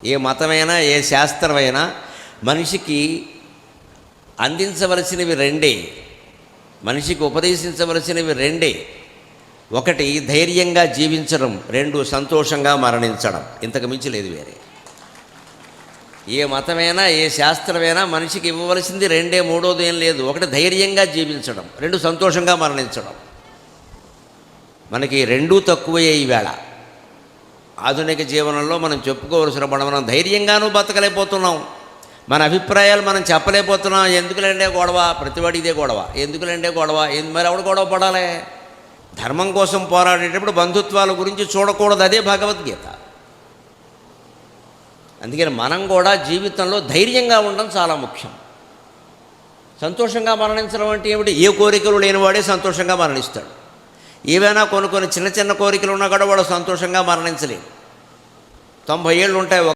ఏ మతమైనా ఏ శాస్త్రమైనా మనిషికి అందించవలసినవి రెండే, మనిషికి ఉపదేశించవలసినవి రెండే. ఒకటి ధైర్యంగా జీవించడం, రెండు సంతోషంగా మరణించడం. ఇంతకు మించి లేదు వేరే. ఏ మతమైనా ఏ శాస్త్రమైనా మనిషికి ఇవ్వవలసింది రెండే, మూడోది ఏం లేదు. ఒకటి ధైర్యంగా జీవించడం, రెండు సంతోషంగా మరణించడం. మనకి రెండూ తక్కువే ఈవేళ. ఆధునిక జీవనంలో మనం చెప్పుకోవలసిన మనం ధైర్యంగానూ బతకలేకపోతున్నాం. మన అభిప్రాయాలు మనం చెప్పలేకపోతున్నాం. ఎందుకులేండే గొడవ, ప్రతివాడి ఇదే గొడవ, ఎందుకులేండే గొడవ, మరి ఎవడు గొడవ పడాలి? ధర్మం కోసం పోరాడేటప్పుడు బంధుత్వాల గురించి చూడకూడదు, అదే భగవద్గీత. అందుకని మనం కూడా జీవితంలో ధైర్యంగా ఉండడం చాలా ముఖ్యం. సంతోషంగా మరణించడం అంటే ఏమిటి? ఏ కోరికలు లేనివాడే సంతోషంగా మరణిస్తాడు. ఏవైనా కొన్ని చిన్న చిన్న కోరికలు ఉన్నా కూడా వాడు సంతోషంగా మరణించలేడు. 90 ఏళ్ళు ఉంటాయి.